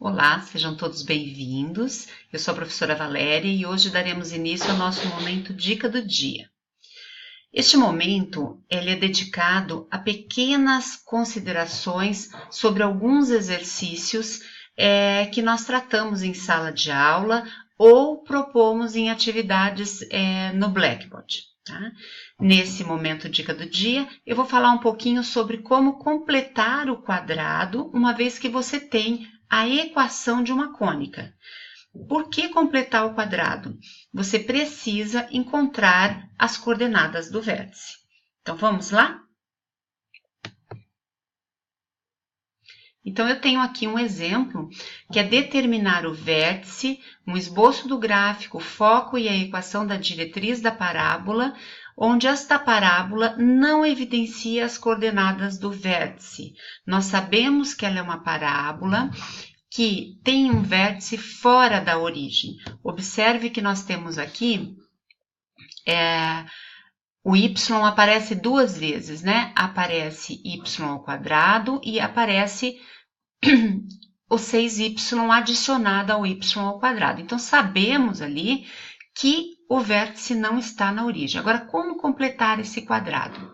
Olá, sejam todos bem-vindos. Eu sou a professora Valéria e hoje daremos início ao nosso momento Dica do Dia. Este momento ele é dedicado a pequenas considerações sobre alguns exercícios que nós tratamos em sala de aula ou propomos em atividades no Blackboard. Tá? Nesse momento Dica do Dia, eu vou falar um pouquinho sobre como completar o quadrado, uma vez que você tem a equação de uma cônica. Por que completar o quadrado? Você precisa encontrar as coordenadas do vértice. Então, vamos lá? Então, eu tenho aqui um exemplo, que é determinar o vértice, um esboço do gráfico, o foco e a equação da diretriz da parábola, onde esta parábola não evidencia as coordenadas do vértice. Nós sabemos que ela é uma parábola que tem um vértice fora da origem. Observe que nós temos aqui, o y aparece duas vezes, né? Aparece y ao quadrado e aparece o 6y adicionado ao y ao quadrado. Então, sabemos ali que o vértice não está na origem. Agora, como completar esse quadrado?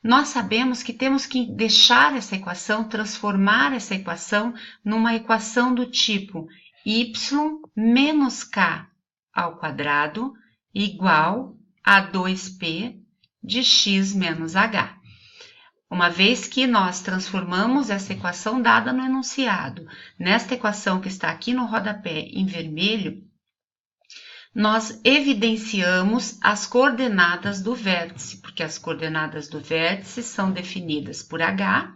Nós sabemos que temos que deixar essa equação, transformar essa equação numa equação do tipo y menos k ao quadrado igual a 2p de x menos h. Uma vez que nós transformamos essa equação dada no enunciado, nesta equação que está aqui no rodapé em vermelho, nós evidenciamos as coordenadas do vértice, porque as coordenadas do vértice são definidas por h,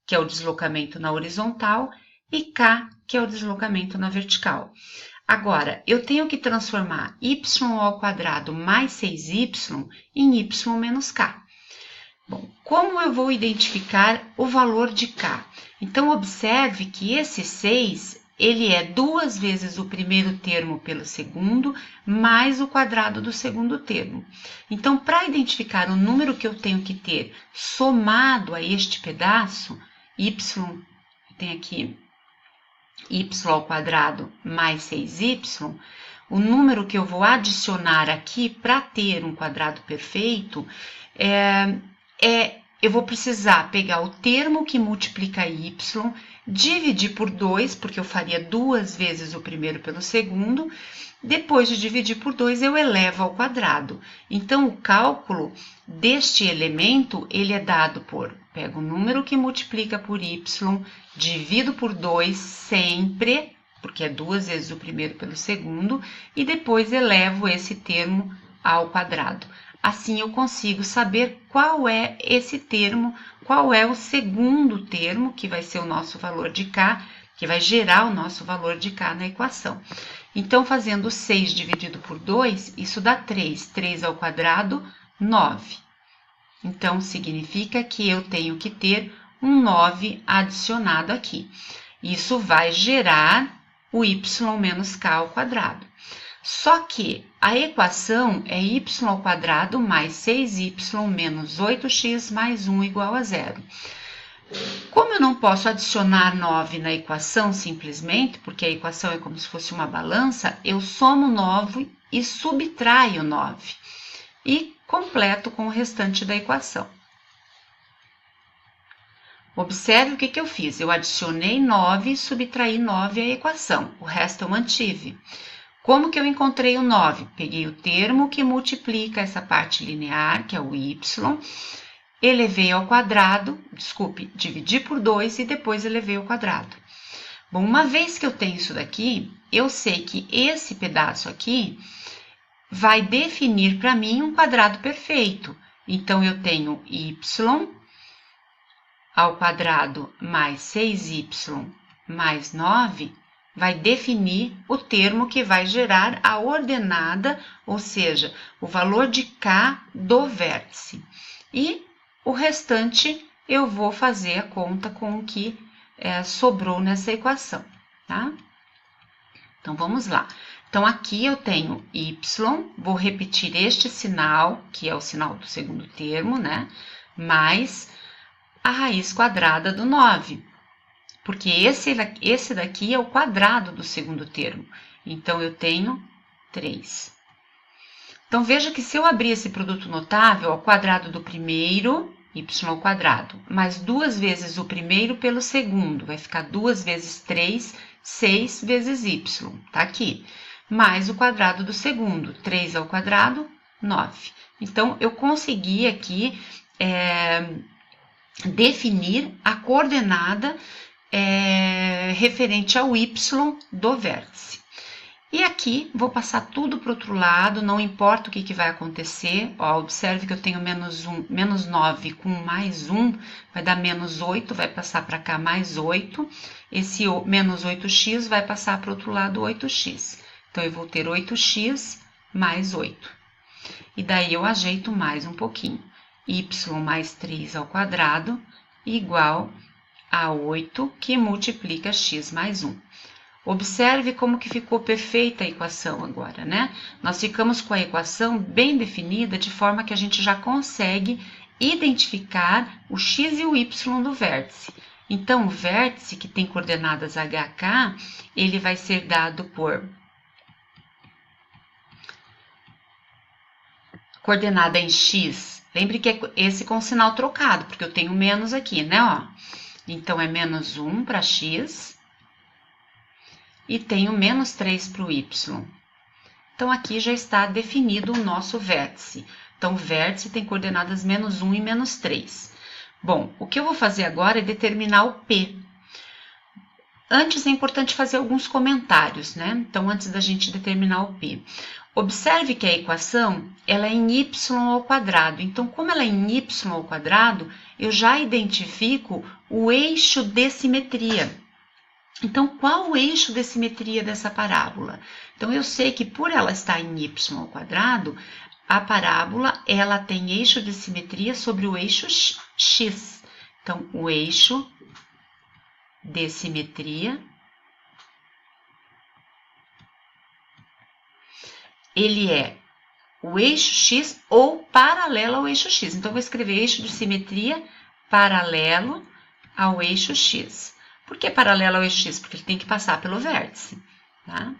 que é o deslocamento na horizontal, e k, que é o deslocamento na vertical. Agora, eu tenho que transformar y ao quadrado mais 6y em y menos k. Bom, como eu vou identificar o valor de k? Então, observe que esse 6, ele é duas vezes o primeiro termo pelo segundo, mais o quadrado do segundo termo. Então, para identificar o número que eu tenho que ter somado a este pedaço, tem aqui y ao quadrado mais 6y, o número que eu vou adicionar aqui para ter um quadrado perfeito eu vou precisar pegar o termo que multiplica y, dividir por 2, porque eu faria duas vezes o primeiro pelo segundo. Depois de dividir por 2, eu elevo ao quadrado. Então, o cálculo deste elemento, ele é dado por, pego o número que multiplica por y, divido por 2 sempre, porque é duas vezes o primeiro pelo segundo, e depois elevo esse termo ao quadrado. Assim, eu consigo saber qual é esse termo, qual é o segundo termo, que vai ser o nosso valor de k, que vai gerar o nosso valor de k na equação. Então, fazendo 6 dividido por 2, isso dá 3. 3 ao quadrado, 9. Então, significa que eu tenho que ter um 9 adicionado aqui. Isso vai gerar o y menos k ao quadrado. Só que a equação é y ao quadrado mais 6y menos 8x mais 1 igual a 0. Como eu não posso adicionar 9 na equação simplesmente, porque a equação é como se fosse uma balança, eu somo 9 e subtraio 9 e completo com o restante da equação. Observe o que eu fiz. Eu adicionei 9 e subtraí 9 à equação. O resto eu mantive. Como que eu encontrei o 9? Peguei o termo que multiplica essa parte linear, que é o y, elevei ao quadrado, dividi por 2 e depois elevei ao quadrado. Bom, uma vez que eu tenho isso daqui, eu sei que esse pedaço aqui vai definir para mim um quadrado perfeito. Então, eu tenho y ao quadrado mais 6y mais 9, vai definir o termo que vai gerar a ordenada, ou seja, o valor de k do vértice. E o restante eu vou fazer a conta com o que sobrou nessa equação, tá? Então, vamos lá. Então, aqui eu tenho y, vou repetir este sinal, que é o sinal do segundo termo, né? Mais a raiz quadrada do 9. porque esse daqui é o quadrado do segundo termo. Então, eu tenho 3. Então, veja que se eu abrir esse produto notável ao quadrado do primeiro, y ao quadrado, mais 2 vezes o primeiro pelo segundo, vai ficar 2 vezes 3, 6 vezes y, tá aqui. Mais o quadrado do segundo, 3 ao quadrado, 9. Então, eu consegui aqui definir a coordenada referente ao y do vértice. E aqui, vou passar tudo para o outro lado, não importa o que vai acontecer. Ó, observe que eu tenho menos 9 com mais 1, vai dar menos 8, vai passar para cá mais 8. Esse menos 8x vai passar para o outro lado 8x. Então, eu vou ter 8x mais 8. E daí, eu ajeito mais um pouquinho. Y mais 3 ao quadrado igual a 8, que multiplica x mais 1. Observe como que ficou perfeita a equação agora, né? Nós ficamos com a equação bem definida, de forma que a gente já consegue identificar o x e o y do vértice. Então, o vértice que tem coordenadas HK, ele vai ser dado por coordenada em x. Lembre que é esse com sinal trocado, porque eu tenho menos aqui, né? Ó. Então, é menos 1 para x. E tenho menos 3 para o y. Então, aqui já está definido o nosso vértice. Então, o vértice tem coordenadas menos 1 e menos 3. Bom, o que eu vou fazer agora é determinar o P. Antes é importante fazer alguns comentários, né? Então, antes da gente determinar o P. Observe que a equação ela é em y ao quadrado. Então, como ela é em y ao quadrado, eu já identifico o eixo de simetria. Então, qual o eixo de simetria dessa parábola? Então, eu sei que por ela estar em y ao quadrado, a parábola ela tem eixo de simetria sobre o eixo x. Então, o eixo de simetria, ele é o eixo x ou paralelo ao eixo x. Então, eu vou escrever eixo de simetria paralelo ao eixo x. Por que paralelo ao eixo x? Porque ele tem que passar pelo vértice, tá?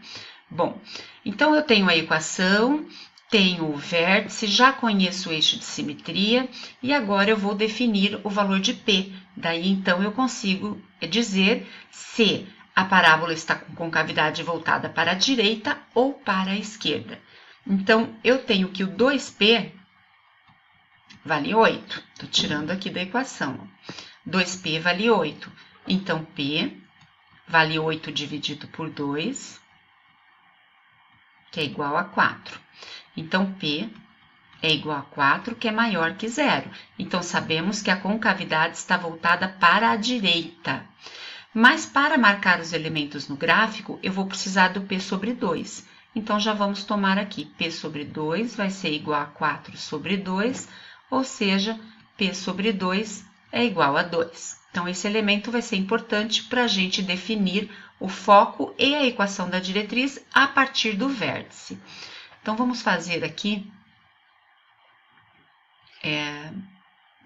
Bom, então eu tenho a equação, tenho o vértice, já conheço o eixo de simetria e agora eu vou definir o valor de P. Daí, então, eu consigo dizer se a parábola está com concavidade voltada para a direita ou para a esquerda. Então, eu tenho que o 2P vale 8. Estou tirando aqui da equação. 2P vale 8. Então, P vale 8 dividido por 2, que é igual a 4. Então, P é igual a 4, que é maior que 0. Então, sabemos que a concavidade está voltada para a direita. Mas, para marcar os elementos no gráfico, eu vou precisar do P sobre 2. Então, já vamos tomar aqui. P sobre 2 vai ser igual a 4 sobre 2, ou seja, P sobre 2 é igual a 2. Então, esse elemento vai ser importante para a gente definir o foco e a equação da diretriz a partir do vértice. Então, vamos fazer aqui,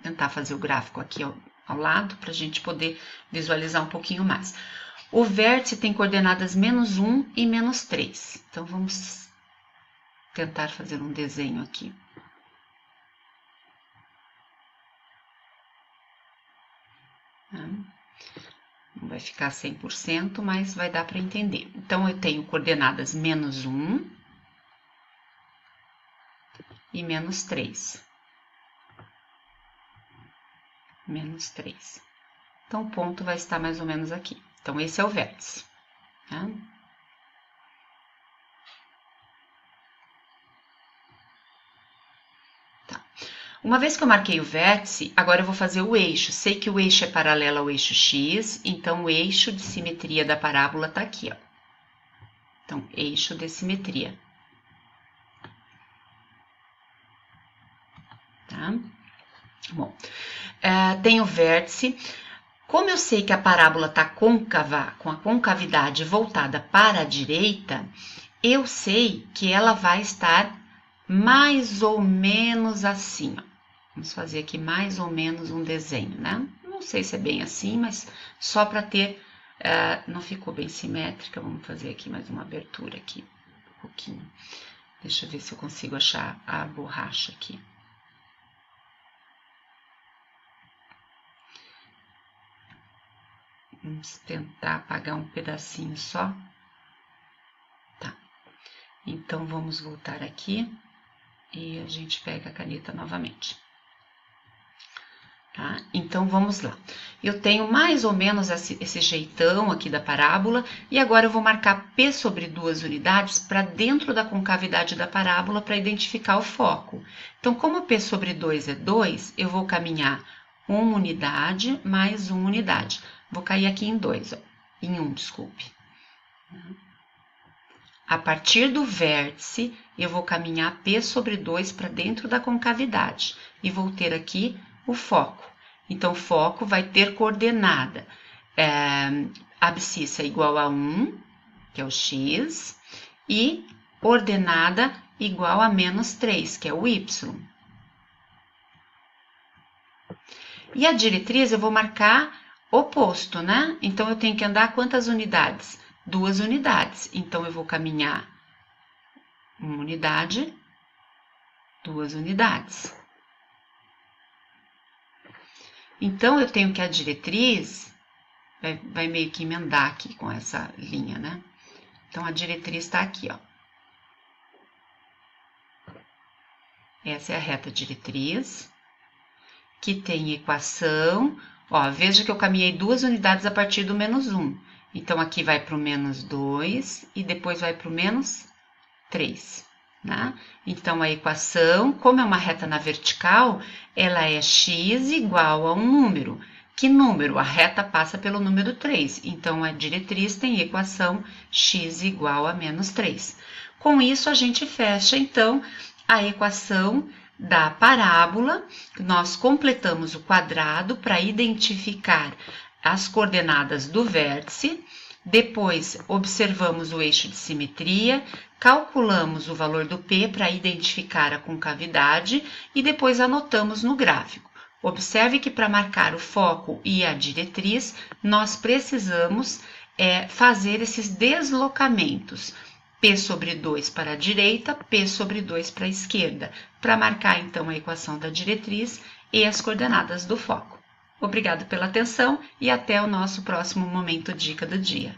tentar fazer o gráfico aqui ao lado, para a gente poder visualizar um pouquinho mais. O vértice tem coordenadas menos 1 e menos 3. Então, vamos tentar fazer um desenho aqui. Não vai ficar 100%, mas vai dar para entender. Então, eu tenho coordenadas menos 1 e menos 3. Menos 3. Então, o ponto vai estar mais ou menos aqui. Então, esse é o vértice. Tá? Uma vez que eu marquei o vértice, agora eu vou fazer o eixo. Sei que o eixo é paralelo ao eixo x, então o eixo de simetria da parábola está aqui, ó. Então, eixo de simetria. Tá? Bom, tem o vértice. Como eu sei que a parábola está côncava, com a concavidade voltada para a direita, eu sei que ela vai estar mais ou menos assim, ó. Vamos fazer aqui mais ou menos um desenho, né? Não sei se é bem assim, mas só para ter Não ficou bem simétrica, vamos fazer aqui mais uma abertura aqui, um pouquinho. Deixa eu ver se eu consigo achar a borracha aqui. Vamos tentar apagar um pedacinho só. Tá. Então, vamos voltar aqui e a gente pega a caneta novamente. Tá? Então, vamos lá. Eu tenho mais ou menos esse jeitão aqui da parábola e agora eu vou marcar P sobre 2 unidades para dentro da concavidade da parábola para identificar o foco. Então, como P sobre 2 é 2, eu vou caminhar 1 unidade mais 1 unidade. Vou cair aqui em 2, em 1, desculpe. A partir do vértice, eu vou caminhar P sobre 2 para dentro da concavidade e vou ter aqui o foco. Então, o foco vai ter coordenada abscissa igual a 1, que é o x, e ordenada igual a menos 3, que é o y. E a diretriz eu vou marcar oposto, né? Então, eu tenho que andar quantas unidades? 2 unidades. Então, eu vou caminhar 1 unidade, 2 unidades. Então, eu tenho que a diretriz vai meio que emendar aqui com essa linha, né? Então, a diretriz está aqui, ó. Essa é a reta diretriz, que tem equação. Ó, veja que eu caminhei 2 unidades a partir do menos 1. Então, aqui vai para o menos 2 e depois vai para o menos 3. Né? Então, a equação, como é uma reta na vertical, ela é x igual a um número. Que número? A reta passa pelo número 3. Então, a diretriz tem equação x igual a menos 3. Com isso, a gente fecha, então, a equação da parábola. Nós completamos o quadrado para identificar as coordenadas do vértice. Depois, observamos o eixo de simetria, calculamos o valor do P para identificar a concavidade e depois anotamos no gráfico. Observe que para marcar o foco e a diretriz, nós precisamos fazer esses deslocamentos. P sobre 2 para a direita, P sobre 2 para a esquerda, para marcar então a equação da diretriz e as coordenadas do foco. Obrigado pela atenção e até o nosso próximo Momento Dica do Dia.